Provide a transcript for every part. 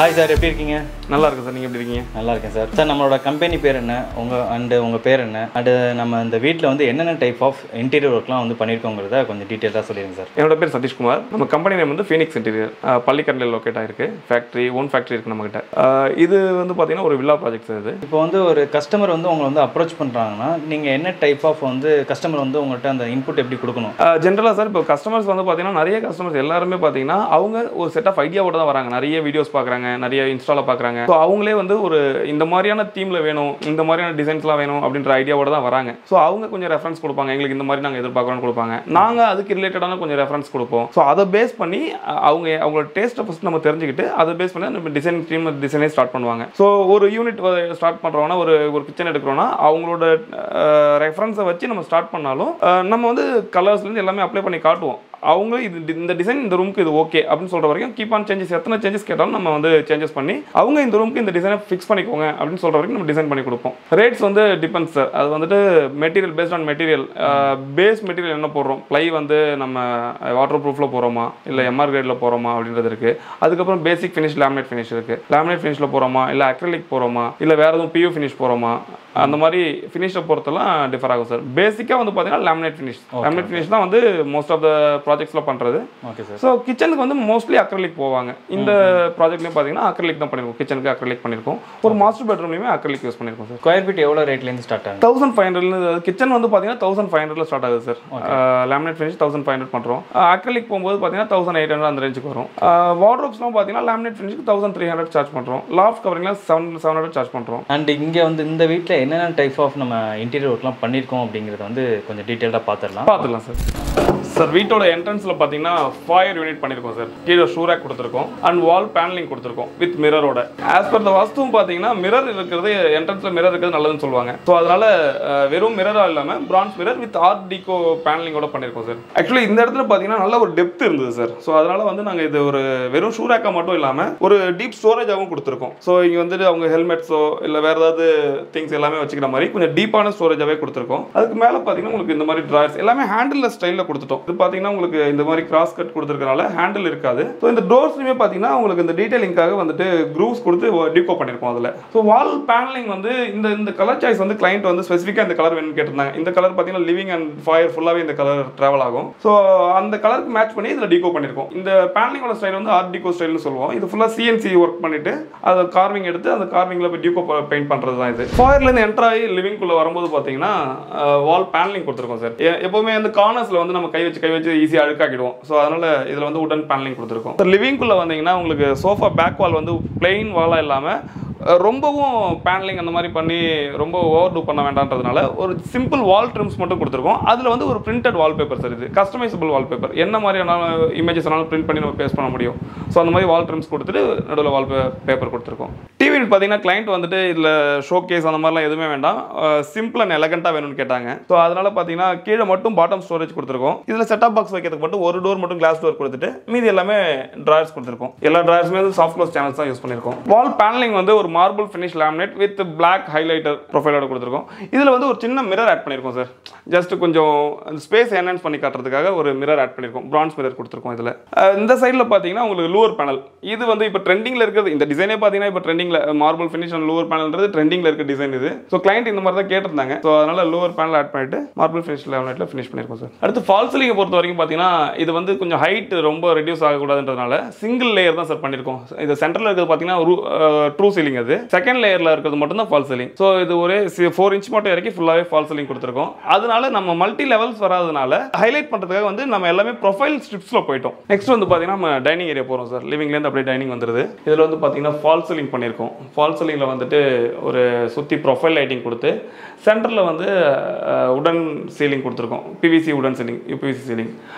Hi sir, எப்படி இருக்கீங்க? நல்லா இருக்கு சார். நீங்கள் எப்படி இருக்கீங்க? நல்லா இருக்கேன் சார். சார், நம்மளோட கம்பெனி பேர் என்ன, உங்கள் பேர் என்ன, அண்டு நம்ம இந்த வீட்டில் வந்து என்னென்ன டைப் ஆஃப் இன்டீரியர் ஒர்க்லாம் வந்து பண்ணியிருக்கோங்கிறத கொஞ்சம் டீட்டெயிலாக சொல்லிடுங்க சார். என்னோட பேர் சதீஷ்குமார். நம்ம கம்பெனி நேம் வந்து ஃபீனிக்ஸ் இன்டீரியர், பள்ளிக்கரணையில் லொக்கேட் ஆகிருக்கு. ஓன் ஃபேக்ட்ரி இருக்குது நம்மகிட்ட. இது வந்து பார்த்தீங்கன்னா ஒரு வில்லா ப்ராஜெக்ட் சார். இது இப்போ வந்து ஒரு கஸ்டமர் வந்து உங்களை வந்து அப்ரோச் பண்ணுறாங்கன்னா நீங்கள் என்ன டைப் ஆஃப் வந்து கஸ்டமர் வந்து உங்கள்கிட்ட அந்த இன்புட் எப்படி கொடுக்கணும்? ஜென்ரலாக சார், இப்போ கஸ்டமர்ஸ் வந்து பார்த்தீங்கன்னா நிறைய கஸ்டமர்ஸ் எல்லாருமே பார்த்தீங்கன்னா அவங்க ஒரு செட் ஆஃப் ஐடியாவோட தான் வராங்க. நிறைய வீடியோஸ் பார்க்குறாங்க, நிறைய இன்ஸ்டாவில் பார்க்குறாங்க. ஸோ அவங்களே வந்து ஒரு இந்த மாதிரியான தீமில் வேணும், இந்த மாதிரியான டிசைன்ஸ்லாம் வேணும் அப்படின்ற ஐடியாவோட தான் வராங்க. ஸோ அவங்க கொஞ்சம் ரெஃபரன்ஸ் கொடுப்பாங்க, எங்களுக்கு இந்த மாதிரி நாங்கள் எதிர்பார்க்குறோன்னு கொடுப்பாங்க. நாங்கள் அதுக்கு ரிலேட்டடான கொஞ்சம் ரெஃபரன்ஸ் கொடுப்போம். ஸோ அதை பேஸ் பண்ணி அவங்களோட டேஸ்ட்டை ஃபஸ்ட் நம்ம தெரிஞ்சுக்கிட்டு அதை பேஸ் பண்ணி நம்ம டிசைனே ஸ்டார்ட் பண்ணுவாங்க. ஸோ ஒரு யூனிட் ஸ்டார்ட் பண்ணுறோன்னா, ஒரு கிச்சன் எடுக்கிறோன்னா அவங்களோட ரெஃபரன்ஸை வச்சு நம்ம ஸ்டார்ட் பண்ணாலும் நம்ம வந்து கலர்ஸ்லேருந்து எல்லாமே அப்ளை பண்ணி காட்டுவோம். அவங்க இந்த டிசைன் இந்த ரூமுக்கு இது ஓகே அப்படின்னு சொல்கிற வரைக்கும் கீப் ஆன் சேஞ்சஸ், எத்தனை சேஞ்சஸ் கேட்டாலும் நம்ம வந்து சேஞ்சஸ் பண்ணி அவங்க இந்த ரூமுக்கு இந்த டிசைனை ஃபிக்ஸ் பண்ணிக்கோங்க அப்படின்னு சொல்கிற வரைக்கும் நம்ம டிசைன் பண்ணி கொடுப்போம். ரேட்ஸ் வந்து டிபெண்ட்ஸ் சார். அது வந்துட்டு material based on material. Base material என்ன போடுறோம், ப்ளை வந்து நம்ம வாட்டர் ப்ரூஃபில் போகிறோமா இல்லை எம்ஆர் கிரேடில் போகிறோமா அப்படின்றது இருக்குது. அதுக்கப்புறம் பேசிக் ஃபினிஷ் லேமினேட் ஃபினிஷ் இருக்குது. லேமினேட் ஃபினிஷில் போகிறோமா இல்லை அக்ரிலிக் போகிறோமா இல்லை வேறு எதுவும் பியூ ஃபினிஷ் போகிறோமா, அந்த மாதிரி ஃபினிஷை பொறுத்தெல்லாம் டிஃபர் ஆகும் சார். பேசிக்காக வந்து பார்த்தீங்கன்னா லேமினேட் ஃபினிஷ் தான் வந்து மோஸ்ட் ஆஃப் த ப்ராஜெக்ட்ஸில் பண்ணுறது. Okay sir. ஸோ கிச்சனுக்கு வந்து மோஸ்ட்லி அக்ரிலிக் போவாங்க. இந்த ப்ராஜெக்ட்லேயும் பார்த்தீங்கன்னா அக்ரிலிக் தான் பண்ணியிருக்கோம். கிச்சனுக்கு அக்ரிலிக் பண்ணியிருக்கோம். ஒரு மாஸ்டர் பெட்ரூம்லையுமே அக்ரிலிக் யூஸ் பண்ணியிருக்கோம் சார். ஸ்கொயர் ஃபீட் எவ்வளோ ரேட்லேருந்து ஸ்டார்ட் ஆகும்? 1500. கிச்சன் வந்து பார்த்தீங்கன்னா 1500 ஸ்டார்ட் ஆகுது சார். லேமினேட் ஃபினிஷ் 1500 பண்ணுறோம். அக்ரிலிக் போகும்போது பார்த்தீங்கன்னா 1800 அந்த ரேஞ்சுக்கு வரும். வார்ட்ரோப்ஸ்லாம் பார்த்தீங்கன்னா லேமினேட் ஃபினிஷ்க்கு 1300 சார்ஜ் பண்ணுறோம். லாஃப்ட் கவரிங்லாம் 700 சார்ஜ் பண்ணுறோம். அண்ட் இங்கே வந்து இந்த வீட்டில் என்னென்ன டைப் ஆஃப் நம்ம இன்டீரியர் ஒர்க்லாம் பண்ணியிருக்கோம் அப்படிங்கிறத வந்து கொஞ்சம் டீட்டெயிலாக பார்த்துடலாம் சார். சார், வீட்டோட என்ட்ரன்ஸில் பார்த்தீங்கன்னா ஃபாயர் யூனிட் பண்ணியிருக்கோம் சார். கீழே ஷூ ரேக் கொடுத்துருக்கோம் அண்ட் வால் பேனலிங் கொடுத்துருக்கோம் வித் மிரரோட. ஆஸ் பர் த வாஸ்துவும் பார்த்தீங்கன்னா மிரர் இருக்கிறது, என்ட்ரன்ஸில் மிரர் இருக்கிறது நல்லதுன்னு சொல்லுவாங்க. ஸோ அதனால வெறும் மிரராக இல்லாமல் பிரான்ஸ் மிரர் வித் ஆர்ட் டிகோ பேனலிங்கோட பண்ணியிருக்கோம் சார். ஆக்சுவலி இந்த இடத்துல பார்த்தீங்கன்னா நல்ல ஒரு டெப்த் இருந்தது சார். ஸோ அதனால வந்து நாங்கள் இது ஒரு வெறும் ஷூ ரேக்காக மட்டும் இல்லாமல் ஒரு டீப் ஸ்டோரேஜாகவும் கொடுத்துருக்கோம். ஸோ இங்கே வந்துட்டு அவங்க ஹெல்மெட்ஸோ இல்லை வேறு ஏதாவது திங்ஸ் எல்லாமே வச்சுக்கிற மாதிரி கொஞ்சம் டீப்பான ஸ்டோரேஜாகவே கொடுத்துருக்கோம். அதுக்கு மேலே பார்த்தீங்கன்னா உங்களுக்கு இந்த மாதிரி ட்ராயர்ஸ் எல்லாமே ஹேண்டில் ஸ்டைலில் கொடுத்துட்டோம். இது பார்த்தீங்கன்னா உங்களுக்கு இந்த மாதிரி கிராஸ் கட் கொடுத்துருக்கனால ஹேண்டில் இருக்காது. ஸோ இந்த டோர்ஸ்லையுமே பார்த்தீங்கன்னா உங்களுக்கு இந்த டீடைலிங்காக வந்துட்டு க்ரூவ்ஸ் கொடுத்து டிகோ பண்ணியிருக்கோம் அதில். ஸோ வால் பேனலிங் வந்து இந்த கலர் சாய்ஸ் வந்து கிளைண்ட் வந்து ஸ்பெசிஃபிக்காக இந்த கலர் வேணும்னு கேட்டிருந்தாங்க. இந்த கலர் பார்த்தீங்கன்னா லிவிங் அண்ட் ஃபயர் ஃபுல்லாகவே இந்த கலர் ட்ராவல் ஆகும். ஸோ அந்த கலருக்கு மேட்ச் பண்ணி இதில் டிகோ பண்ணியிருக்கோம். இந்த பேனலிங்கோட ஸ்டைல் வந்து ஆர்ட் டிகோ ஸ்டைல்னு சொல்லுவோம். இது ஃபுல்லாக சிஎன்சி ஒர்க் பண்ணிட்டு அதை கார்விங் எடுத்து அந்த கார்விங்கில் போய் டிகோ பெயிண்ட் பண்ணுறது தான் இது. ஃபயர்லேருந்து என்ட்ரு ஆகி லிவிங்குள்ளே வரும்போது பார்த்தீங்கன்னா வால் பேனலிங் கொடுத்துருக்கோம் சார். எப்போவுமே அந்த கார்னர்ஸில் வந்து நம்ம கை வச்சு ஈஸியாக அழுக்காக்கிடுவோம். ஸோ அதனால் இதில் வந்து உடன் பேனலிங் கொடுத்துருக்கோம். லிவிங்குள்ளே வந்தீங்கன்னா உங்களுக்கு சோஃபா பேக் வால் வந்து பிளெயின் வாலாக இல்லாமல் ரொம்பவும் பேனலிங் அந்த மாதிரி பண்ணி ரொம்ப ஓவர் டூ பண்ண வேண்டாம்ன்றதுனால ஒரு சிம்பிள் வால் ட்ரிம்ஸ் மட்டும் கொடுத்துருக்கோம். அதில் வந்து ஒரு பிரிண்டட் வால்பேப்பர் சார். இது கஸ்டமைசபிள் வால்பேப்பர். என்ன மாதிரியான இமேஜஸ் ஆனாலும் பிரிண்ட் பண்ணி நம்ம பேஸ்ட் பண்ண முடியும். ஸோ அந்த மாதிரி வால் ட்ரிம்ஸ் கொடுத்துட்டு நடுவில் வால்பேப்பர் கொடுத்துருக்கோம். டிவி பார்த்தீங்கன்னா கிளைண்ட் வந்துட்டு இதில் ஷோ கேஸ் அந்த மாதிரிலாம் எதுவுமே வேண்டாம், சிம்பிள் அண்ட் எலகண்ட்டாக வேணும்னு கேட்டாங்க. ஸோ அதனால் பார்த்தீங்கன்னா கீழே மட்டும் பாட்டம் ஸ்டோரேஜ் கொடுத்துருக்கோம். இதில் செட்டாப் பாக்ஸ் வைக்கிறதுக்கு மட்டும் ஒரு டோர் மட்டும் கிளாஸ் டோர் கொடுத்துட்டு மீதி எல்லாமே ட்ராயர்ஸ் கொடுத்துருக்கோம். எல்லா ட்ராயர்ஸுமே சாஃப்ட் க்ளோஸ் சேனல்ஸ் தான் யூஸ் பண்ணியிருக்கோம். வால் பேனலிங் வந்து ஒரு marble finish laminate with black highlighter ப்ரொஃபைலோட கொடுத்துருக்கோம். இதில் வந்து ஒரு சின்ன மிரர் ஆட் பண்ணியிருக்கோம் சார். ஜஸ்ட் கொஞ்சம் ஸ்பேஸ் என்ஹான்ஸ் பண்ணி காட்டுறதுக்காக ஒரு மிரர் ஆட் பண்ணியிருக்கோம். பிரான்ஸ் மிரர் கொடுத்துருக்கோம். இதில் இந்த சைடில் பார்த்தீங்கன்னா உங்களுக்கு லூவர் பேனல். இது வந்து இப்போ ட்ரெண்டிங்கில் இருக்கிறது. இந்த டிசைனே பார்த்தீங்கன்னா இப்போ ட்ரெண்டிங்கில் மார்பிள் ஃபினிஷ் அண்ட் லூவர் பேனல்ன்றது ட்ரெண்டிங்கில் இருக்க டிசைன் இது. ஸோ கிளைண்ட் இந்த மாதிரி தான் கேட்டிருந்தாங்க. ஸோ அதனால லூவர் பேனல் ஆட் பண்ணிட்டு மார்பிள் ஃபினிஷ் லேமினேட்டில் ஃபினிஷ் பண்ணியிருக்கோம் சார். அடுத்து ஃபால் சீலிங்கை பொறுத்த வரைக்கும் பார்த்தீங்கன்னா இது வந்து கொஞ்சம் ஹைட் ரொம்ப ரெடியூஸ் ஆகக்கூடாதுன்றதுனால சிங்கிள் லேயர் தான் சார் பண்ணியிருக்கோம். இது சென்டரில் இருக்கிறது பார்த்தீங்கன்னா ட்ரூ சீலிங். அது செகண்ட் லேயரில் இருக்கிறது மட்டும் தான் ஃபால் சீலிங். ஸோ இது ஒரு 4 இன்ச் மட்டும் இறக்கி ஃபுல்லாகவே ஃபால் சீலிங் கொடுத்துருக்கோம். அதனால நம்ம மல்டி லெவல்ஸ் வராதனால ஹைலைட் பண்ணுறதுக்காக வந்து நம்ம எல்லாமே ப்ரொஃபைல் ஸ்ட்ரிப்ஸில் போயிட்டோம். நெக்ஸ்ட் வந்து பார்த்தீங்கன்னா நம்ம டைனிங் ஏரியா போகிறோம் சார். லிவிங்லேருந்து அப்படியே டைனிங் வந்துருது. இதில் வந்து பார்த்தீங்கன்னா ஃபால் சீலிங் பண்ணியிருக்கோம். ஃபால் சீலிங்கில் வந்துட்டு ஒரு சுற்றி ப்ரொஃபைல் லைட்டிங் கொடுத்து சென்டரில் வந்து உடன் சீலிங் கொடுத்துருக்கோம். பிவிசி உடன் சீலிங், யூபிவிசி சீலிங்.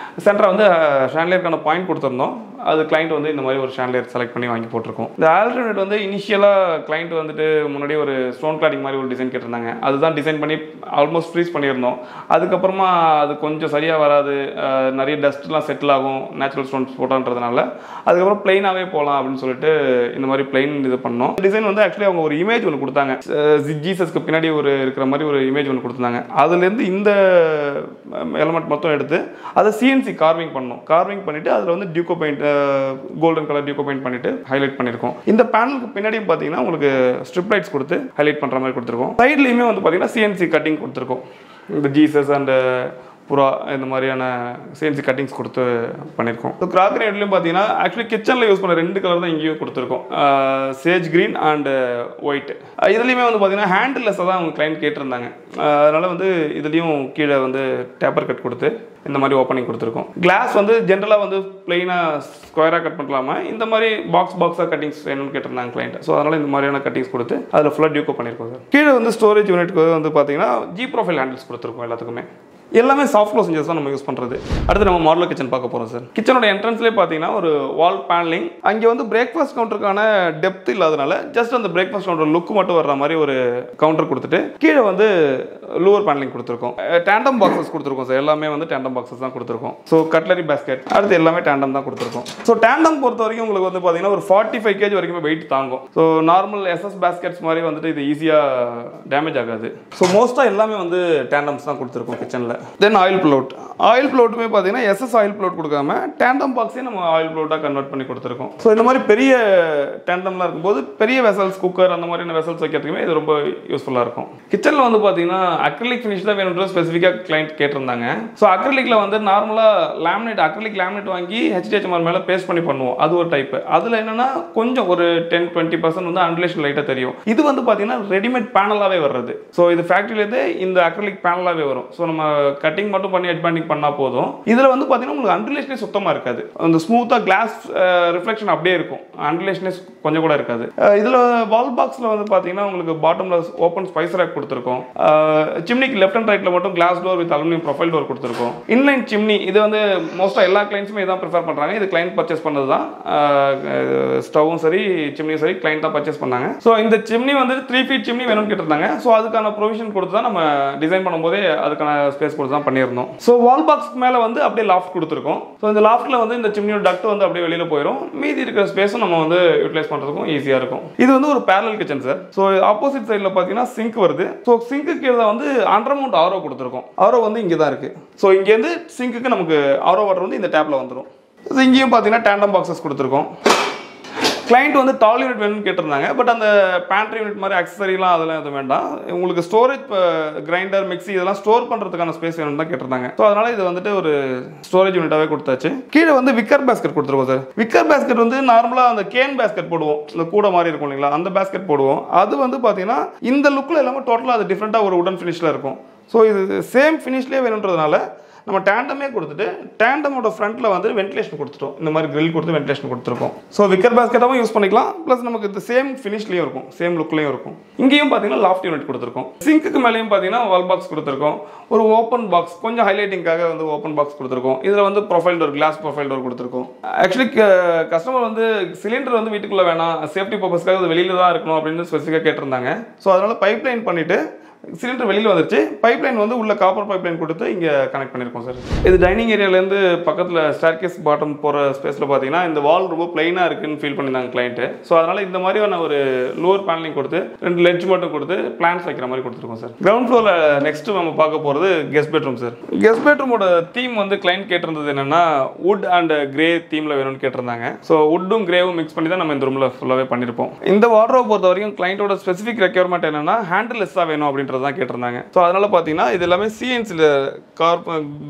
சென்டரை வந்து ஷான்லியருக்கான பாயிண்ட் கொடுத்துருந்தோம். அது கிளைண்ட் வந்து இந்த மாதிரி ஒரு ஷான்லியர் செலக்ட் பண்ணி வாங்கி போட்டிருக்கோம். இந்த ஆல்டர்னேட் வந்து இனிஷியலாக கிளைண்ட் வந்துட்டு முன்னாடி ஒரு ஸ்டோன் கிளாடிங் மாதிரி ஒரு டிசைன் கேட்டிருந்தாங்க. அதுதான் டிசைன் பண்ணி ஆல்மோஸ்ட் ஃப்ரீஸ் பண்ணியிருந்தோம். அதுக்கப்புறமா அது கொஞ்சம் சரியாக வராது, நிறைய டஸ்ட்லாம் செட்டில் ஆகும் நேச்சுரல் ஸ்டோன்ஸ் போட்டோன்றதுனால அதுக்கப்புறம் பிளைனாகவே போகலாம் அப்படின்னு சொல்லிட்டு இந்த மாதிரி பிளைன் இது பண்ணோம். டிசைன் வந்து ஆக்சுவலி அவங்க ஒரு இமேஜ் ஒன்று கொடுத்தாங்க. ஜீசஸ்க்கு பின்னாடி ஒரு இருக்கிற மாதிரி ஒரு இமேஜ் ஒன்று கொடுத்தாங்க. அதுலேருந்து இந்த எலமெண்ட் மொத்தம் எடுத்து அதை சிஎன்சி கார்விங் பண்ணோம். கார்விங் பண்ணிவிட்டு அதில் வந்து Duco paint golden colour Duco paint பண்ணிட்டு ஹைலைட் பண்ணியிருக்கோம். இந்த பேனலுக்கு பின்னாடியும் பார்த்தீங்கன்னா உங்களுக்கு ஸ்ட்ரிப் லைட்ஸ் கொடுத்து ஹைலைட் பண்ணுற மாதிரி கொடுத்துருக்கோம். சைட்லேயுமே வந்து பார்த்தீங்கன்னா சிஎன்சி கட்டிங் கொடுத்துருக்கோம். இந்த ஜீசஸ் அண்ட் புறா இந்த மாதிரியான சிஎன்சி கட்டிங்ஸ் கொடுத்து பண்ணியிருக்கோம். ஸோ கிராக்கரி ஐட்டம்லையும் பார்த்தீங்கன்னா ஆக்சுவலி கிச்சனில் யூஸ் பண்ண 2 கலர் தான் இங்கேயும் கொடுத்துருக்கோம், சேஜ் க்ரீன் அண்ட் ஒயிட். இதுலேயுமே வந்து பார்த்தீங்கன்னா ஹேண்டில்லெஸ்ஸாக தான் அவங்க கிளைண்ட் கேட்டிருந்தாங்க. அதனால் வந்து இதுலேயும் கீழே வந்து டேப்பர் கட் கொடுத்து இந்த மாதிரி ஓப்பனிங் கொடுத்துருக்கோம். கிளாஸ் வந்து ஜென்ரலாக வந்து பிளெயினாக ஸ்கொயராக கட் பண்ணலாமா, இந்த மாதிரி பாக்ஸாக கட்டிங்ஸ் வேணும்னு கேட்டிருந்தாங்க கிளைண்ட். ஸோ அதனால் இந்த மாதிரியான கட்டிங்ஸ் கொடுத்து அதில் ஃபுல்லாக டியூக்கோ பண்ணியிருக்கோம் சார். கீழே வந்து ஸ்டோரேஜ் யூனிட்க்கு வந்து பார்த்தீங்கன்னா ஜி ப்ரொஃபைல் ஹேண்டில்ஸ் கொடுத்துருக்கோம். எல்லாத்துக்குமே எல்லாமே சாஃப்ட் க்ளோஸ் இன்ஜஸ் தான் நம்ம யூஸ் பண்ணுறது. அடுத்து நம்ம மாடலர் கிச்சன் பார்க்க போகிறோம் சார். கிச்சனோட என்ட்ரன்ஸ்லேயே பார்த்தீங்கன்னா ஒரு வால் பேனலிங். அங்கே வந்து பிரேக்ஃபாஸ்ட் கவுண்டருக்கான டெப்த் இல்லாதனால ஜஸ்ட் அந்த பிரேக்ஃபாஸ்ட் கவுண்டர் லுக் மட்டும் வர்ற மாதிரி ஒரு கவுண்டர் கொடுத்துட்டு கீழே வந்து லோவர் பேனலிங் கொடுத்துருக்கோம். டேண்டம் பாக்ஸஸ் கொடுத்துருக்கோம் சார். எல்லாமே வந்து டேண்டம் பாக்ஸஸ் தான் கொடுத்துருக்கோம். ஸோ கட்லரி பேஸ்கெட் அடுத்து எல்லாமே டேண்டம் தான் கொடுத்துருக்கோம். ஸோ டேண்டம் பொறுத்த வரைக்கும் உங்களுக்கு வந்து பார்த்தீங்கன்னா ஒரு 45 kg வரைக்கும் வெயிட் தாங்கும். ஸோ நார்மல் எஸ்எஸ் பேஸ்கெட்ஸ் மாதிரி வந்துட்டு இது ஈஸியாக டேமேஜ் ஆகாது. ஸோ மோஸ்ட்டாக எல்லாமே வந்து டேண்டம்ஸ் தான் கொடுத்துருக்கோம் கிச்சனில். தென் ஆயில் ப்ளோட். ஆயில் ப்ளோட்டுமே பார்த்தீங்கன்னா எஸ்எஸ் ஆயில் ப்ளோட் கொடுக்காம டேண்டம் பாக்ஸே நம்ம ஆயில் ப்ளோட்டாக கன்வெர்ட் பண்ணி கொடுத்துருக்கோம். ஸோ இந்த மாதிரி பெரிய டேண்டம்லாம் இருக்கும்போது பெரிய வெசல்ஸ், குக்கர் அந்த மாதிரியான வெசல்ஸ் வைக்கிறதுக்குமே இது ரொம்ப யூஸ்ஃபுல்லாக இருக்கும். கிச்சனில் வந்து பார்த்தீங்கன்னா அக்ரிலிக் ஃபினிஷ் தான் வேணுன்ற ஸ்பெசிஃபிக்காக கிளைண்ட் கேட்டிருந்தாங்க. ஸோ அக்ரிலிக்கில் வந்து நார்மலாக அக்ரிலிக் லேமினேட் வாங்கி HDHMR மேலே பேஸ்ட் பண்ணி பண்ணுவோம். அது ஒரு டைப்பு. அதில் என்னன்னா கொஞ்சம் ஒரு 10-20% வந்து அன்ரிலேஷன் லைட்டாக தெரியும். இது வந்து பார்த்தீங்கன்னா ரெடிமேட் பேனலாகவே வர்றது. ஸோ இது ஃபேக்ட்ரியிலேருந்து இந்த அக்ரிலிக் பேனலாகவே வரும். ஸோ நம்ம கட்டிங் மட்டும் பண்ணி ஹெட் பேண்டிங் பண்ணால் போதும். இதில் வந்து பார்த்தீங்கன்னா உங்களுக்கு அன்ரிலேஷனே சுத்தமாக இருக்காது. அந்த ஸ்மூத்தாக கிளாஸ் ரிஃப்ளெக்ஷன் அப்படியே இருக்கும். அன்ரிலேஷனே கொஞ்சம் கூட இருக்காது. இதில் வால் பாக்ஸில் வந்து பார்த்தீங்கன்னா உங்களுக்கு பாட்டமில் ஓப்பன் ஸ்பைஸ் ரேக் கொடுத்துருக்கோம். சிம்னிக்கு லெஃப்ட் அண்ட் ரைட்டில் மட்டும் class door with aluminium profile door கொடுத்துருக்கோம். இன்லைன் சிம்னி இது வந்து மோஸ்ட்டாக எல்லா கிளைண்ட்ஸுமே இதான் ப்ரிஃபர் பண்ணுறாங்க. இது கிளைண்ட் பர்ச்சேஸ் பண்ணது தான். ஸ்டவ்வும் சரி சிம்னியும் சரி கிளைண்ட் தான் பர்ச்சேஸ் பண்ணாங்க. ஸோ இந்த சிம்னி வந்து 3 feet சிம்னி வேணும்னு கேட்டிருந்தாங்க. ஸோ அதுக்கான ப்ரொவிஷன் கொடுத்து தான் நம்ம டிசைன் பண்ணும்போதே அதுக்கான ஸ்பேஸ் கொடுத்து தான் பண்ணியிருந்தோம். ஸோ வால் பாக்ஸ்க்கு மேலே வந்து அப்படியே லாஃப்ட் கொடுத்துருக்கோம். ஸோ இந்த லாஃப்ட்டில் வந்து இந்த சிம்னியோட டக்ட் வந்து அப்படியே வெளியில் போயிடும். மீதி இருக்கிற ஸ்பேஸும் நம்ம வந்து யூட்டிலைஸ் பண்ணுறதுக்கும் ஈஸியாக இருக்கும். இது வந்து ஒரு parallel kitchen sir. So opposite சைடில் பார்த்தீங்கன்னா சிங்க் வருது. ஸோ சிங்க்கு கீழே வந்து அண்டர்மவுண்ட் ஆரோ கொடுத்துருக்கோம். ஆரோ வந்து இங்கே தான் இருக்குது. ஸோ இங்கேருந்து சிங்க்குக்கு நமக்கு ஆரோ வாட்டர் வந்து இந்த டேப்பில் வந்துடும். இங்கேயும் பார்த்தீங்கன்னா டேண்டம் பாக்ஸஸ் கொடுத்துருக்கோம். கிளைண்ட் வந்து டால் யூனிட் வேணும்னு கேட்டிருந்தாங்க. பட் அந்த பேண்ட்ரி யூனிட் மாதிரி அக்சசரிலாம் அதெல்லாம் எதுவும் வேண்டாம். உங்களுக்கு ஸ்டோரேஜ் கிரைண்டர், மிக்ஸி இதெல்லாம் ஸ்டோர் பண்ணுறதுக்கான ஸ்பேஸ் வேணும்னு தான் கேட்டிருந்தாங்க. ஸோ அதனால் இது வந்துட்டு ஒரு ஸ்டோரேஜ் யூனிட்டாகவே கொடுத்தாச்சு. கீழே வந்து விக்கர் பேஸ்கெட் கொடுத்துருக்கோம் சார். விக்கர் பேஸ்கெட் வந்து நார்மலாக அந்த கேன் பேஸ்கெட் போடுவோம், இந்த கூட மாதிரி இருக்கும் இல்லைங்களா, அந்த பேஸ்கெட் போடுவோம். அது வந்து பார்த்தீங்கன்னா இந்த லுக்கில் எல்லாமே டோட்டலாக அது டிஃப்ரெண்ட்டாக ஒரு உடன் ஃபினிஷில் இருக்கும். ஸோ இது சேம் ஃபினிஷ்லேயே வேணுன்றதுனால நம்ம டேண்டமே கொடுத்துட்டு டேண்டமோட ஃப்ரண்ட்டில் வந்து வென்டிலேஷன் கொடுத்துட்டோம். இந்த மாதிரி கிரில் கொடுத்து வென்டிலேஷன் கொடுத்துருக்கோம். ஸோ விக்கர் பேஸ்கெட்டாகவும் யூஸ் பண்ணிக்கலாம். ப்ளஸ் நமக்கு இந்த சேம் ஃபினிஷ்லேயும் இருக்கும், சேம் லுக்லேயும் இருக்கும். இங்கேயும் பார்த்தீங்கன்னா லாஃப்ட் யூனிட் கொடுத்துருக்கோம். சிங்க்குக்கு மேலேயும் பார்த்தீங்கன்னா வால் பாக்ஸ் கொடுத்துருக்கோம். ஒரு ஓப்பன் பாக்ஸ் கொஞ்சம் ஹைலைட்டிங்காக வந்து ஓப்பன் பாக்ஸ் கொடுத்துருக்கோம். இதில் வந்து profile door, glass profile door கொடுத்துருக்கோம். ஆக்சுவலி கஸ்டமர் வந்து சிலிண்டர் வந்து வீட்டுக்குள்ளே வேணாம், சேஃப்டி பர்பஸ்க்காக அது வெளியில் தான் இருக்கணும் அப்படின்னு ஸ்பெசிஃபிக்காக கேட்டிருந்தாங்க. ஸோ அதனால் பைப் லைன் பண்ணிவிட்டு சிலிண்டர் வெளியில் வந்துருச்சு. பைப் லைன் வந்து உள்ள காப்பர் பைப் லைன் கொடுத்து இங்கே கனெக்ட் பண்ணியிருக்கோம் சார். இது டைனிங் ஏரியாலேருந்து பக்கத்தில் ஸ்டேர்கேஸ் பாட்டம் போகிற ஸ்பேஸில் பார்த்தீங்கன்னா இந்த வால் ரொம்ப பிளைனாக இருக்குன்னு ஃபீல் பண்ணியிருந்தாங்க கிளைண்ட்டு. ஸோ அதனால் இந்த மாதிரியான ஒரு லோவர் பேனலிங் கொடுத்து 2 லெட்ஜ் மட்டும் கொடுத்து பிளான்ஸ் வைக்கிற மாதிரி கொடுத்துருக்கோம் சார். கிரவுண்ட் ஃப்ளோரில் நெக்ஸ்ட்டு நம்ம பார்க்க போகிறது கெஸ்ட் பெட்ரூம் சார். கெஸ்ட் பெட்ரூமோட தீம் வந்து கிளைண்ட் கேட்டிருந்தது என்னென்னா வுட் அண்ட் கிரே தீமில் வேணும்னு கேட்டிருந்தாங்க. ஸோ வுட்டும் கிரேவும் மிக்ஸ் பண்ணி தான் நம்ம இந்த ரூமில் ஃபுல்லாகவே பண்ணியிருப்போம். இந்த வார்ட்ரோப் பொறுத்த வரைக்கும் கிளைண்ட்டோட ஸ்பெசிஃபிக் ரெக்யர்மெண்ட் என்னென்னா ஹேண்டில்லெஸ்ஸாக வேணும் அப்படின்ற தான் கேட்டிருந்தாங்க. ஸோ அதனால பார்த்தீங்கன்னா இது எல்லாமே சிஎன்சியில்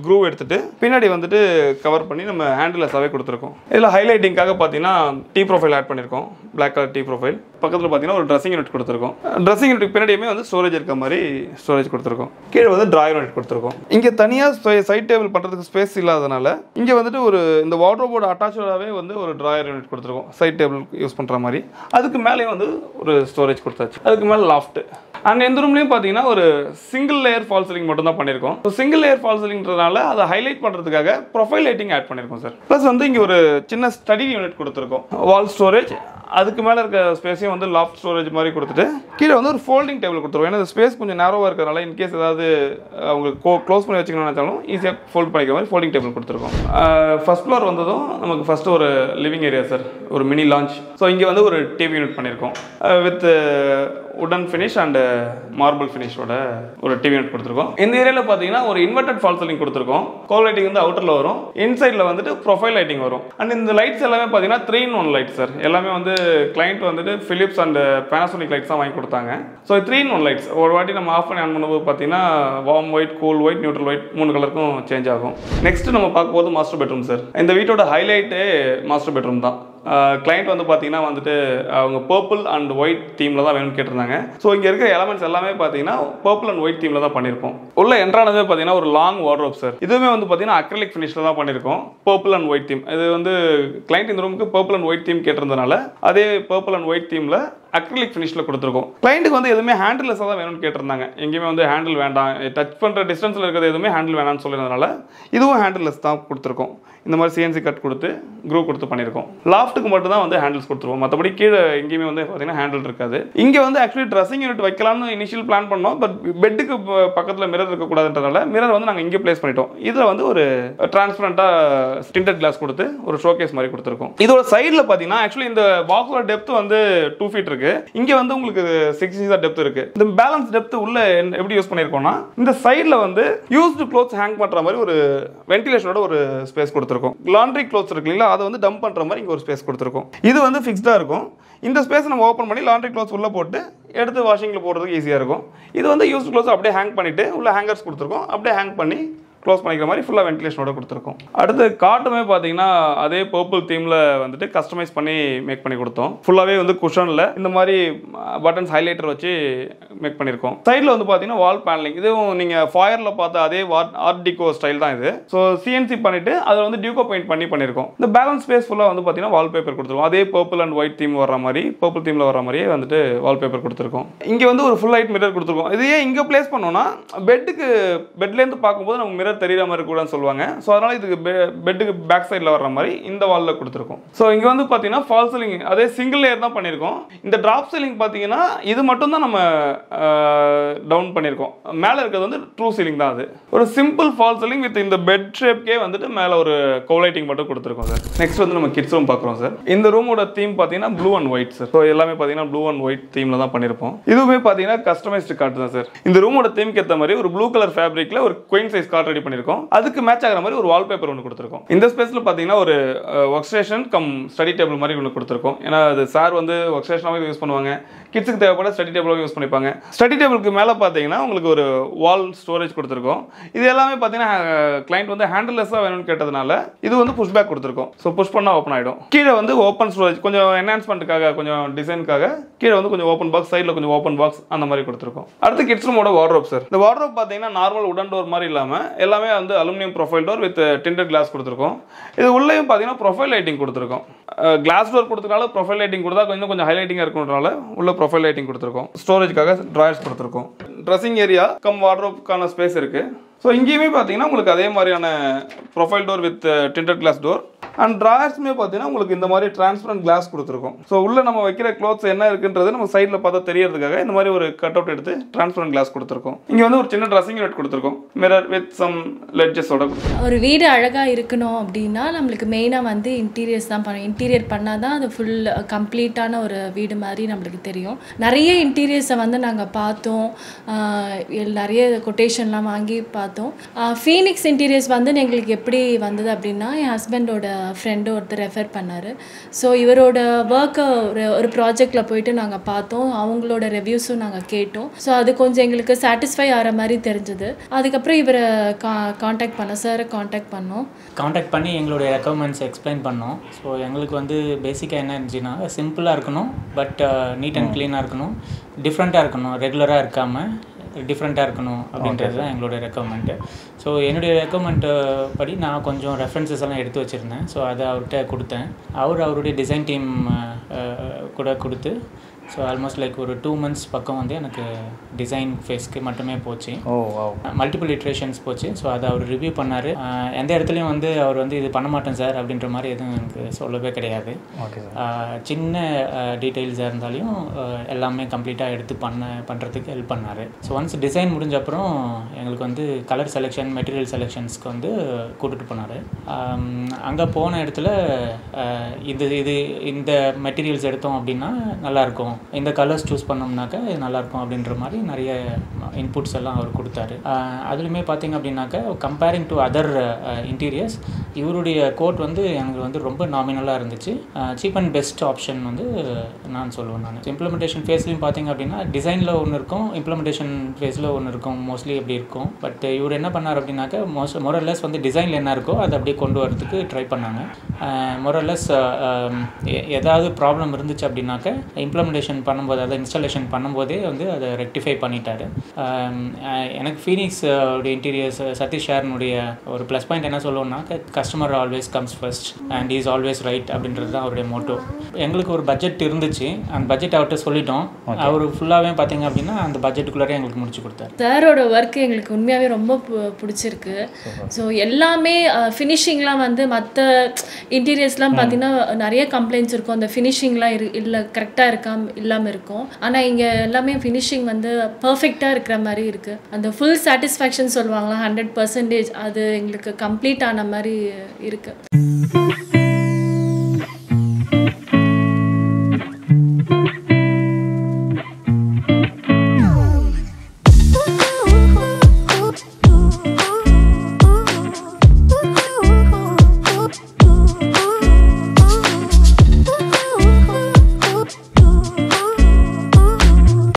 க்ரூ எடுத்துட்டு பின்னாடி வந்துட்டு கவர் பண்ணி நம்ம ஹேண்டில்லெஸ்ஸாகவே கொடுத்துருக்கோம். இதில் ஹைலைட்டிங்காக பார்த்தீங்கன்னா டீ ப்ரொஃபைல் ஆட் பண்ணியிருக்கோம். Black colour T profile. பக்கத்தில் பார்த்தீங்கன்னா ஒரு ட்ரெஸ்ஸிங் யூனிட் கொடுத்துருக்கோம். ட்ரெஸ்ஸிங் யூனிட் பின்னாடியுமே வந்து ஸ்டோரேஜ் இருக்க மாதிரி ஸ்டோரேஜ் கொடுத்துருக்கோம். கீழே வந்து ட்ராயர் யூனிட் கொடுத்துருக்கோம். இங்கே தனியாக சைட் டேபிள் பண்ணுறதுக்கு ஸ்பேஸ் இல்லாதனால இங்கே வந்துட்டு ஒரு இந்த வார்ட்ரோபோட அட்டாச்சாகவே வந்து ஒரு ட்ராயர் யூனிட் கொடுத்துருக்கோம், சைட் டேபிள் யூஸ் பண்ணுற மாதிரி. அதுக்கு மேலே வந்து ஒரு ஸ்டோரேஜ் கொடுத்தாச்சு. அதுக்கு மேலே லாஃப்ட். அண்ட் எந்த ரூம்லையும் பார்த்தீங்கன்னா ஒரு சிங்கிள் லேயர் ஃபால் சீலிங் மட்டும் தான் பண்ணியிருக்கோம். ஸோ சிங்கிள் லேயர் ஃபால் சீலிங்கிறதுனால அதை ஹைலைட் பண்ணுறதுக்காக ப்ரொஃபைல் லைட்டிங் ஆட் பண்ணியிருக்கோம் சார். ப்ளஸ் வந்து இங்கே ஒரு சின்ன ஸ்டடி யூனிட் கொடுத்துருக்கோம். வால் ஸ்டோரேஜ், அதுக்கு மேலே இருக்க ஸ்பேஸையும் வந்து லாஃப்ட் ஸ்டோரேஜ் மாதிரி கொடுத்துட்டு கீழே வந்து ஒரு ஃபோல்டிங் டேபிள் கொடுத்துருவோம். ஏன்னா ஸ்பேஸ் கொஞ்சம் நேரோவாக இருக்கிறதுனால இன்கேஸ் ஏதாவது அவங்க க்ளோஸ் பண்ணி வச்சுக்கணும்னு நினச்சாலும் ஈஸியாக ஃபோல்ட் பண்ணிக்கிற மாதிரி ஃபோல்டிங் டேபிள் கொடுத்துருக்கோம். ஃபர்ஸ்ட் ஃப்ளோர் வந்ததும் நமக்கு ஃபஸ்ட்டு ஒரு லிவிங் ஏரியா சார், ஒரு மினி லான்ச். ஸோ இங்கே வந்து ஒரு டிவி யூனிட் பண்ணியிருக்கோம் வித் உடன் ஃபினிஷ் அண்ட் மார்பிள் ஃபினிஷோட ஒரு டிவி யூனிட் கொடுத்துருக்கோம். இந்த ஏரியாவில் பார்த்தீங்கன்னா ஒரு இன்வெர்டட் ஃபால் சீலிங் கொடுத்துருக்கோம். கோல் லைட்டிங் வந்து அவுட்டரில் வரும், இன்சைடில் வந்துட்டு ப்ரொஃபைல் லைட்டிங் வரும். அண்ட் இந்த லைட்ஸ் எல்லாமே பார்த்தீங்கன்னா 3-in-1 லைட் சார். எல்லாமே வந்து கிளைண்ட் வந்துட்டு பிலிப்ஸ் அண்ட் பேனாசோனிக் லைட்ஸ் தான் வாங்கி கொடுத்தாங்க. ஸோ 3-in-1 லைட்ஸ் ஒரு வாட்டி நம்ம ஆஃப் பண்ணி ஆன் பண்ணும்போது பார்த்தீங்கன்னா warm white, cool white, neutral white 3 கலருக்கும் சேஞ்ச் ஆகும். நெக்ஸ்ட் நம்ம பார்க்க போது மாஸ்டர் பெட்ரூம் சார். இந்த வீட்டோட ஹைலைட்டே மாஸ்டர் பெட்ரூம் தான். கிளைண்ட் வந்து பார்த்தீங்கன்னா வந்துட்டு அவங்க பர்பிள் அண்ட் ஒயிட் தீமில் தான் வேணும்னு கேட்டிருந்தாங்க. ஸோ இங்கே இருக்கிற எலமெண்ட்ஸ் எல்லாமே பார்த்தீங்கன்னா பர்பிள் அண்ட் ஒயிட் தீமில் தான் பண்ணியிருக்கோம். உள்ள என்ட்ரானதே பார்த்தீங்கன்னா ஒரு லாங் வார்ட்ரோப் சார். இதுவுமே வந்து பார்த்தீங்கன்னா அக்ரிலிக் ஃபினிஷில் தான் பண்ணியிருக்கோம். Purple and white theme. இது வந்து கிளைண்ட் இந்த ரூமுக்கு பர்பிள் அண்ட் ஒயிட் தீம் கேட்டிருந்தனால அதே பர்பிள் அண்ட் ஒயிட் தீமில் அக்ரிலிக் ஃபினிஷில் கொடுத்துருக்கோம். கிளைண்ட்டுக்கு வந்து எதுவுமே ஹேண்டில்லெஸ்ஸாக தான் வேணும்னு கேட்டிருந்தாங்க. எங்கேயுமே வந்து ஹேண்டில் வேண்டாம், டச் பண்ணுற டிஸ்டன்ஸில் இருக்கிறது எதுவுமே ஹேண்டில் வேணாம்னு சொல்லியிருந்தனால இதுவும் ஹேண்டில்லெஸ் தான் கொடுத்துருக்கோம். இந்த மாதிரி சிஎன்சி கட் கொடுத்து க்ரூ கொடுத்து பண்ணியிருக்கோம். லாஃப்ட்டுக்கு மட்டும் தான் வந்து ஹேண்டில்ஸ் கொடுத்துருவோம். மற்றபடி கீழே எங்கேயுமே வந்து பார்த்தீங்கன்னா ஹேண்டில் இருக்காது. இங்கே வந்து ஆக்சுவலி ட்ரெஸ்ஸிங் யூனிட் வைக்கலாம்னு இனிஷியல் பிளான் பண்ணோம். பட் பெட்டுக்கு பக்கத்தில் மிரர் இருக்கக்கூடாதுன்றதால மிரர் வந்து நாங்கள் இங்கே பிளேஸ் பண்ணிட்டோம். இதில் வந்து ஒரு டிரான்ஸ்பரண்டாக ஸ்டிண்டட் கிளாஸ் கொடுத்து ஒரு ஷோகேஸ் மாதிரி கொடுத்துருக்கோம். இதோட சைடில் பார்த்தீங்கன்னா ஆக்சுவலி இந்த பாக்ஸோட டெப்த் வந்து 2 feet இருக்கு. இங்கே வந்து உங்களுக்கு 6 inches டெப்த் இருக்கு. இந்த பேலன்ஸ் டெப்த் உள்ள எப்படி யூஸ் பண்ணியிருக்கோம்னா இந்த சைடில் வந்து யூஸ்டு க்ளோத்ஸ் ஹேங் பண்ணுற மாதிரி ஒரு வென்டிலேஷனோட ஒரு ஸ்பேஸ் கொடுத்துருக்கோம். லாண்ட்ரி க்ளோத்ஸ் இருக்கு இல்லைங்களா, அதை வந்து டம்ப் பண்ணுற மாதிரி இங்கே ஒரு ஸ்பேஸ் கொடுத்துருக்கோம். இது வந்து ஃபிக்ஸ்டாக இருக்கும். இந்த ஸ்பேஸ் நம்ம ஓப்பன் பண்ணி லாண்ட்ரி க்ளோத்ஸ் உள்ளே போட்டு எடுத்து வாஷிங்கில் போடுறதுக்கு ஈஸியாக இருக்கும். இது வந்து யூஸ்டு க்ளோத்ஸ் அப்படியே ஹேங் பண்ணிவிட்டு உள்ள ஹேங்கர்ஸ் கொடுத்துருக்கோம். அப்படியே ஹேங் பண்ணி க்ளோஸ் பண்ணிக்கிற மாதிரி ஃபுல்லாக வென்டிலேஷனோட கொடுத்துருக்கோம். அடுத்து காட்டுமே பார்த்தீங்கன்னா அதே பர்பிள் தீமில் வந்துட்டு கஸ்டமைஸ் பண்ணி மேக் பண்ணி கொடுத்தோம். ஃபுல்லாகவே வந்து குஷனில் இந்த மாதிரி பட்டன்ஸ் ஹைலைட்டர் வச்சு மேக் பண்ணியிருக்கோம். சைடில் வந்து பார்த்தீங்கன்னா வால் பேனலிங். இதுவும் நீங்கள் ஃபாயரில் பார்த்த அதே ஆர்ட் டிகோ ஸ்டைல் தான் இது. ஸோ சிஎன்சி பண்ணிவிட்டு அதில் வந்து டியூகோ பெயிண்ட் பண்ணியிருக்கோம். இந்த பேலன்ஸ் ஸ்பேஸ் ஃபுல்லாக வந்து பார்த்தீங்கன்னா வால் பேப்பர் கொடுத்துருக்கோம். அதே பர்பிள் அண்ட் ஒயிட் தீம் வர மாதிரி பர்பிள் தீமில் வர மாதிரியே வந்துட்டு வால் பேப்பர் கொடுத்துருக்கோம். இங்கே வந்து ஒரு ஃபுல் லைட் மிரர் கொடுத்துருக்கோம். இதையே இங்கே பிளேஸ் பண்ணோம்னா பெட்லேருந்து பார்க்கும்போது நமக்கு மிரர் தெரியுற மாதிரி கூட சொல்லுவாங்க. ஸோ அதனால இதுக்கு பெட்டுக்கு பேக் சைடில் வர்ற மாதிரி இந்த வாலில் கொடுத்துருக்கோம். ஸோ இங்கே வந்து பார்த்தீங்கன்னா ஃபால் சீலிங் அதே சிங்கிள் லேயர் தான் பண்ணியிருக்கோம். இந்த ட்ராப் சீலிங் பார்த்தீங்கன்னா இது மட்டும் தான் நம்ம டவுன் பண்ணியிருக்கோம். மேலே இருக்கிறது வந்து ட்ரூ சீலிங் தான். அது ஒரு சிம்பிள் ஃபால் சீலிங் வித் இந்த பெட் ஷேப்கே வந்துட்டு மேலே ஒரு கோலைட்டிங் மட்டும் கொடுத்துருக்கோம் சார். நெக்ஸ்ட் வந்து நம்ம கிட்ஸ் ரூம் பார்க்குறோம் சார். இந்த ரூமோட தீம் பார்த்தீங்கன்னா blue and white sir. So எல்லாமே பார்த்தீங்கன்னா ப்ளூ அண்ட் ஒயிட் தீமில் தான் பண்ணியிருப்போம். இதுவுமே பார்த்தீங்கன்னா கஸ்டமைஸ்டு கார்டு தான் சார். இந்த ரூமோட தீம்க்கு ஏற்ற மாதிரி ஒரு ப்ளூ கலர் ஃபேப்ரிக்கில் ஒரு குயின் சைஸ் கார்டு ரெடி பண்ணியிருக்கோம். அதுக்கு மேட்ச் ஆகிற மாதிரி ஒரு வால்பேப்பர் ஒன்று கொடுத்துருக்கோம். இந்த ஸ்பேஸில் பார்த்தீங்கன்னா ஒரு work station come study table மாதிரி ஒன்று கொடுத்துருக்கோம். ஏன்னா அது சார் வந்து ஒர்க் ஸ்டேஷனாகவே யூஸ் பண்ணுவாங்க, கிட்ஸுக்கு தேவைப்பட ஸ்டடி டேபிளாக யூஸ் பண்ணிப்பாங்க. ஸ்டடி டேபிளுக்கு மேலே பார்த்தீங்கன்னா உங்களுக்கு ஒரு வால் ஸ்டோரேஜ் கொடுத்துருக்கோம். இது எல்லாமே பார்த்தீங்கன்னா கிளைண்ட் வந்து ஹேண்டில்லெஸ்ஸாக வேணும்னு கேட்டதுனால இது வந்து புஷ் பேக் கொடுத்துருக்கோம். ஸோ புஷ் பண்ணால் ஓப்பன் ஆகிடும். கீழே வந்து ஓப்பன் ஸ்டோரேஜ் கொஞ்சம் என்ஹான்ஸ்மெண்ட்டுக்காக கொஞ்சம் டிசைனுக்காக கீழே வந்து கொஞ்சம் ஓப்பன் பாக்ஸ், சைடில் கொஞ்சம் ஓப்பன் பாக்ஸ் அந்த மாதிரி கொடுத்துருக்கோம். அடுத்து கிட்ஸ் ரூமோட வார்ட்ரோப் சார். இந்த வார்ட்ரோப் பார்த்தீங்கன்னா நார்மல் உடன் டோர் மாதிரி இல்லாமல் எல்லாமே வந்து aluminium profile door with tinted glass கொடுத்துருக்கோம். இது உள்ளேயும் பார்த்தீங்கன்னா ப்ரொஃபைல் லைட்டிங் கொடுத்துருக்கோம். கிளாஸ் டோர் கொடுத்தனால ப்ரொஃபைல் லைட்டிங் கொடுத்தா கொஞ்சம் ஹைலைட்டிங்காக இருக்கிறதுனால உள்ள ப்ரொஃபைல் லைட்டிங் கொடுத்துருக்கோம். ஸ்டோரேஜ்க்காக ட்ராயர்ஸ் கொடுத்துருக்கோம். ட்ரெஸ்ஸிங் ஏரியா கம் வார்ட்ரோப்க்கான ஸ்பேஸ் இருக்குது. ஸோ இங்கேயுமே பார்த்தீங்கன்னா உங்களுக்கு அதே மாதிரியான profile door with tinted glass door and ட்ராயர்ஸுமே பார்த்தீங்கன்னா உங்களுக்கு இந்த மாதிரி டிரான்ஸ்பரண்ட் கிளாஸ் கொடுத்துருக்கோம். ஸோ உள்ளே நம்ம வைக்கிற க்ளோத்ஸ் என்ன இருக்குன்றது நம்ம சைடில் பார்த்தா தெரியறதுக்காக இந்த மாதிரி ஒரு கட் அவுட் எடுத்து டிரான்ஸ்பரண்ட் கிளாஸ் கொடுத்துருக்கோம். இங்கே வந்து ஒரு சின்ன ட்ரெஸ்ஸிங் யூனிட் கொடுத்துருக்கோம். மிரர் வித் சம் லெட்ஜஸோட. ஒரு வீடு அழகாக இருக்கணும் அப்படின்னா நம்மளுக்கு மெயினாக வந்து இன்டீரியர்ஸ் தான் பண்ணணும். இன்டீரியர் பண்ணால் தான் அது ஃபுல் கம்ப்ளீட்டான ஒரு வீடு மாதிரி நம்மளுக்கு தெரியும். நிறைய இன்டீரியர்ஸை வந்து நாங்கள் பார்த்தோம், நிறைய கொட்டேஷன்லாம் வாங்கி பார்த்தோம். ஃபீனிக்ஸ் இன்டீரியர்ஸ் வந்து எங்களுக்கு எப்படி வந்தது அப்படின்னா என் ஹஸ்பண்டோட ஃப்ரெண்டு ஒருத்தர் ரெஃபர் பண்ணார். ஸோ இவரோட ஒர்க்கை ஒரு ப்ராஜெக்டில் போயிட்டு நாங்கள் பார்த்தோம், அவங்களோட ரிவ்யூஸும் நாங்கள் கேட்டோம். ஸோ அது கொஞ்சம் எங்களுக்கு சாட்டிஸ்ஃபை ஆகிற மாதிரி தெரிஞ்சது. அதுக்கப்புறம் இவரை காண்டாக்ட் பண்ணோம், சாரை காண்டாக்ட் பண்ணி எங்களுடைய ரெக்குவயர்மெண்ட்ஸ் எக்ஸ்பிளைன் பண்ணோம். ஸோ எங்களுக்கு வந்து பேசிக்காக என்ன இருந்துச்சுன்னா சிம்பிளாக இருக்கணும், பட் நீட் அண்ட் க்ளீனாக இருக்கணும், டிஃப்ரெண்ட்டாக இருக்கணும், ரெகுலராக இருக்காமல் டிஃப்ரெண்ட்டாக இருக்கணும் அப்படின்றது தான் எங்களோட ரெக்குவயர்மெண்ட்டு. ஸோ என்னுடைய ரெக்குவயர்மெண்ட்டு படி நான் கொஞ்சம் ரெஃபரன்சஸ் எல்லாம் எடுத்து வச்சுருந்தேன். ஸோ அதை அவர்கிட்ட கொடுத்தேன். அவருடைய டிசைன் டீம் கூட கொடுத்து ஸோ ஆல்மோஸ்ட் லைக் ஒரு 2 months பக்கம் வந்து எனக்கு டிசைன் ஃபேஸ்க்கு மட்டுமே போச்சு. மல்டிபிள் இட்ரேஷன்ஸ் போச்சு. ஸோ அதை அவர் ரிவ்யூ பண்ணார். எந்த இடத்துலையும் வந்து அவர் வந்து இது பண்ண மாட்டேன் சார் அப்படின்ற மாதிரி எதுவும் எனக்கு சொல்லவே கிடையாது. சின்ன டீட்டெயில்ஸாக இருந்தாலையும் எல்லாமே கம்ப்ளீட்டாக எடுத்து பண்ணுறதுக்கு ஹெல்ப் பண்ணார். ஸோ ஒன்ஸ் டிசைன் முடிஞ்ச அப்புறம் எங்களுக்கு வந்து கலர் செலெக்ஷன், மெட்டீரியல் செலெக்ஷன்ஸ்க்கு வந்து கூட்டிகிட்டு போனார். அங்கே போன இடத்துல இது இந்த மெட்டீரியல்ஸ் எடுத்தோம் அப்படின்னா நல்லாயிருக்கும் இந்த கலர்ஸ் சூஸ் பண்ணோம்னாக்கா இது நல்லாயிருக்கும் அப்படின்ற மாதிரி நிறைய இன்புட்ஸ் எல்லாம் அவர் கொடுத்தாரு. அதுலேயுமே பார்த்திங்க அப்படின்னாக்கா கம்பேரிங் டு அதர் இன்டீரியர்ஸ் இவருடைய கோட் வந்து எனக்கு வந்து ரொம்ப நாமினலாக இருந்துச்சு. சீப் அண்ட் பெஸ்ட் ஆப்ஷன் வந்து நான் சொல்லுவேன். நான் இம்ப்ளிமெண்டேஷன் ஃபேஸ்லையும் பார்த்திங்க அப்படின்னா டிசைனில் ஒன்று இருக்கும், இம்ப்ளிமெண்டேஷன் ஃபேஸில் ஒன்று இருக்கும், மோஸ்ட்லி எப்படி இருக்கும். பட் இவர் என்ன பண்ணார் அப்படின்னாக்கா மோரல்லஸ் வந்து டிசைனில் என்ன இருக்கோ அதை அப்படியே கொண்டு வரதுக்கு ட்ரை பண்ணாங்க. மோரல்லஸ் ஏதாவது ப்ராப்ளம் இருந்துச்சு அப்படின்னாக்க இம்ப்ளிமெண்டேஷன் பண்ணும்போது அதை இன்ஸ்டாலேஷன் பண்ணும்போதே வந்து அதை ரெக்டிஃபை பண்ணிட்டாரு. எனக்கு ஃபீனிக்ஸ் உடைய இன்டீரியர்ஸ் சதீஷ் ஷேரனுடைய ஒரு ப்ளஸ் பாயிண்ட் என்ன சொல்லுவோம்னா customer always comes first and is always right அப்படின்றது தான் அவருடைய மோட்டோ. எங்களுக்கு ஒரு பட்ஜெட் இருந்துச்சு, அந்த பட்ஜெட் அவர்கிட்ட சொல்லிட்டோம். அவர் ஃபுல்லாகவே பார்த்தீங்க அப்படின்னா அந்த பட்ஜெட்டுக்குள்ளே எங்களுக்கு முடிச்சு கொடுத்தாரு. சாரோட ஒர்க் எங்களுக்கு உண்மையாகவே ரொம்ப பிடிச்சிருக்கு. ஸோ எல்லாமே ஃபினிஷிங்லாம் வந்து மற்ற இன்டீரியர்ஸ்லாம் பார்த்தீங்கன்னா நிறைய கம்ப்ளைண்ட்ஸ் இருக்கும், அந்த ஃபினிஷிங்லாம் இல்லை கரெக்டாக இல்லாமல் இருக்கும். ஆனால் இங்கே எல்லாமே ஃபினிஷிங் வந்து பர்ஃபெக்டாக இருக்கிற மாதிரி இருக்குது. அந்த ஃபுல் சாட்டிஸ்ஃபேக்ஷன் சொல்லுவாங்களா 100% அது எங்களுக்கு கம்ப்ளீட் ஆன மாதிரி இருக்குது.